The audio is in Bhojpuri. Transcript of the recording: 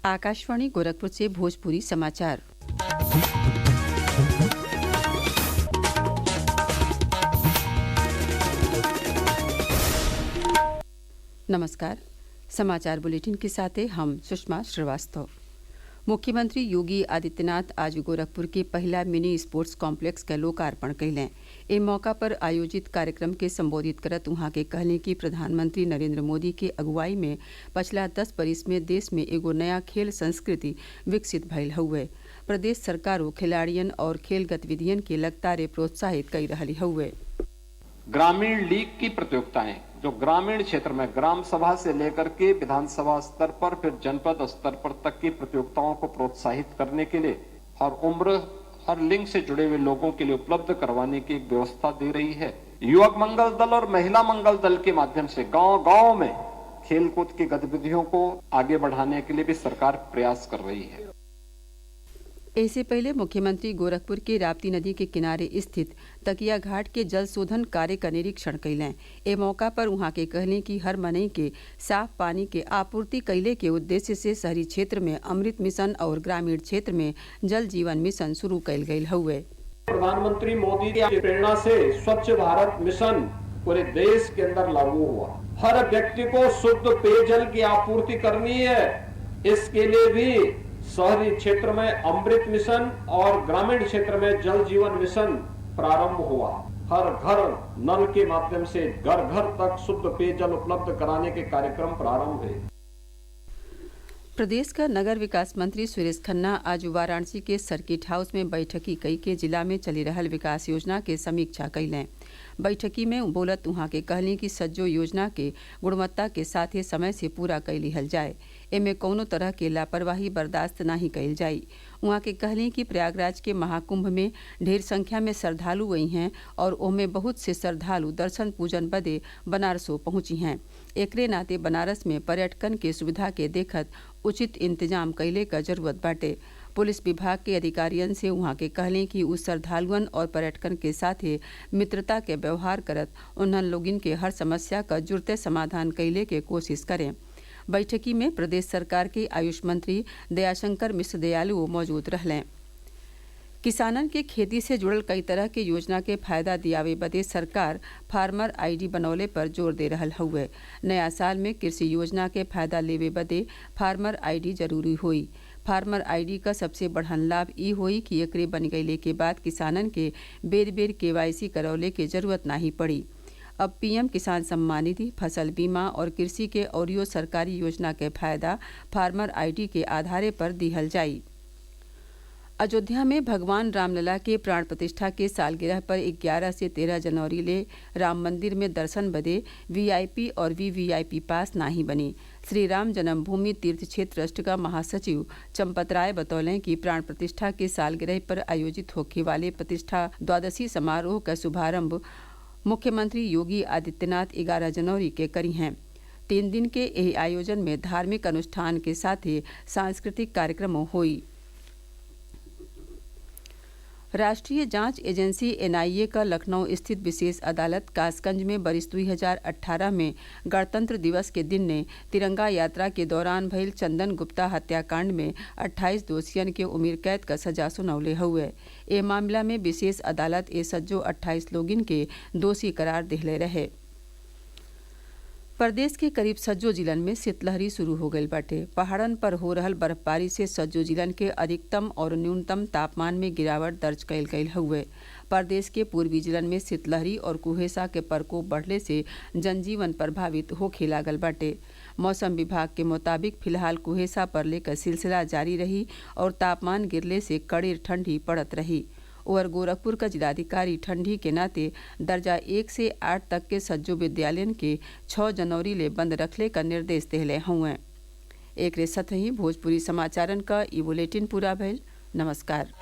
आकाशवाणी गोरखपुर से भोजपुरी समाचार। नमस्कार। समाचार बुलेटिन के साथ हम सुषमा श्रीवास्तव। मुख्यमंत्री योगी आदित्यनाथ आज गोरखपुर के पहला मिनी स्पोर्ट्स कॉम्प्लेक्स का लोकार्पण कैलें। इस मौका पर आयोजित कार्यक्रम के संबोधित करत उहाँ के कहले कि प्रधानमंत्री नरेंद्र मोदी के अगुवाई में पिछला 10 बरिस में देश में एगो नया खेल संस्कृति विकसित भइल हउवे। प्रदेश सरकारों खिलाड़ियन और खेल गतिविधियन के लगातार प्रोत्साहित कर रही हउवे। ग्रामीण लीग की प्रतियोगिताएं जो ग्रामीण क्षेत्र में ग्राम सभा से लेकर के विधानसभा स्तर पर फिर जनपद स्तर पर तक की प्रतियोगिताओं को प्रोत्साहित करने के लिए हर उम्र हर लिंग से जुड़े हुए लोगों के लिए उपलब्ध करवाने की एक व्यवस्था दे रही है। युवक मंगल दल और महिला मंगल दल के माध्यम से गांव-गांव में खेलकूद की गतिविधियों को आगे बढ़ाने के लिए भी सरकार प्रयास कर रही है। इससे पहले मुख्यमंत्री गोरखपुर के राप्ती नदी के किनारे स्थित तकिया घाट के जल शोधन कार्य का निरीक्षण कैलें। ए मौका पर उहाँ के कहले कि हर मनई के साफ पानी के आपूर्ति कैले के उद्देश्य से शहरी क्षेत्र में अमृत मिशन और ग्रामीण क्षेत्र में जल जीवन मिशन शुरू कैल गयल हउवे। प्रधानमंत्री मोदी की प्रेरणा से स्वच्छ भारत मिशन पूरे देश के अंदर लागू हुआ। हर व्यक्ति को शुद्ध पेयजल की आपूर्ति करनी है। इसके लिए भी शहरी क्षेत्र में अमृत मिशन और ग्रामीण क्षेत्र में जल जीवन मिशन प्रारंभ हुआ। हर घर नल के माध्यम से घर घर तक शुद्ध पेयजल उपलब्ध कराने के कार्यक्रम प्रारंभ हुए। प्रदेश का नगर विकास मंत्री सुरेश खन्ना आज वाराणसी के सर्किट हाउस में बैठकी कई के जिला में चली रहल विकास योजना के समीक्षा कैलें। बैठकी में बोलत उहाँ के कहली कि सज्जो योजना के गुणवत्ता के साथ समय से पूरा कर लिहल जाए। एमे कौनो तरह के लापरवाही बर्दाश्त नहीं कैल जाई। उहाँ के कहली कि प्रयागराज के महाकुंभ में ढेर संख्या में श्रद्धालु आई हैं और ओमे बहुत से श्रद्धालु दर्शन पूजन बदे बनारसो पहुंची हैं। एकरे नाते बनारस में पर्यटकन के सुविधा के देखत उचित इंतजाम कैले का जरूरत बाटे। पुलिस विभाग के अधिकारियन से उहाँ के कहले कि उ श्रद्धालुअन और पर्यटकन के साथे मित्रता के व्यवहार करत उन्हन लोगिन के हर समस्या का जुड़ते समाधान कैले के कोशिश करें। बैठकी में प्रदेश सरकार के आयुष मंत्री दयाशंकर मिश्र दयालु मौजूद रहलें। किसानन के खेती से जुड़ल कई तरह के योजना के फायदा दियावे बदे सरकार फार्मर आईडी बनौले पर जोर दे रहल हउवे। नया साल में कृषि योजना के फायदा लेवे बदे फार्मर आईडी जरूरी होई। फार्मर आईडी का सबसे बढ़न लाभ ई होई कि एकरे बन गईले के बाद किसानन के बेर बेर केवाईसी करौले के जरूरत नहीं पड़ी। अब पीएम किसान सम्मान निधि, फसल बीमा और कृषि के औरियो सरकारी योजना के फायदा फार्मर आईडी के आधारे पर दिहल जाई। अयोध्या में भगवान रामलला के प्राण प्रतिष्ठा के सालगिरह पर 11 से 13 जनवरी ले राम मंदिर में दर्शन बदे वीआईपी और वीवीआईपी पास नाही बने। श्री राम जन्मभूमि तीर्थ क्षेत्र ट्रस्ट का महासचिव चंपत राय बतौलें कि प्राण प्रतिष्ठा के सालगिरह पर आयोजित होने वाले प्रतिष्ठा द्वादशी समारोह का शुभारंभ मुख्यमंत्री योगी आदित्यनाथ 11 जनवरी के करी हैं। 3 दिन के यही आयोजन में धार्मिक अनुष्ठान के साथ ही सांस्कृतिक कार्यक्रमों हुई। राष्ट्रीय जांच एजेंसी एनआईए का लखनऊ स्थित विशेष अदालत कासगंज में बरिस 2018 में गणतंत्र दिवस के दिन ने तिरंगा यात्रा के दौरान भइल चंदन गुप्ता हत्याकांड में 28 दोषियन के उम्र कैद का सजा सुनौले हुए। ए मामला में विशेष अदालत ए सज्जो 28 लोगिन के दोषी करार दिहले रहे। प्रदेश के करीब सज्जो जिलन में शीतलहरी शुरू हो गई बाटे। पहाड़न पर हो रहल बर्फबारी से सज्जो जिलन के अधिकतम और न्यूनतम तापमान में गिरावट दर्ज कैल गई हुए। प्रदेश के पूर्वी जिलन में शीतलहरी और कुहेसा के प्रकोप बढ़ले से जनजीवन प्रभावित होखे लागल बाटे। मौसम विभाग के मुताबिक फिलहाल कुहेसा पड़ले का सिलसिला जारी रही और तापमान गिरले से कड़ेर ठंडी पड़त रही। और गोरखपुर का जिलाधिकारी ठंडी के नाते दर्जा 1 से 8 तक के सज्जो विद्यालयन के 6 जनवरी ले बंद रखले का निर्देश देले हुए। एक रे साथ ही भोजपुरी समाचारन का ई बुलेटिन पूरा भइल। नमस्कार।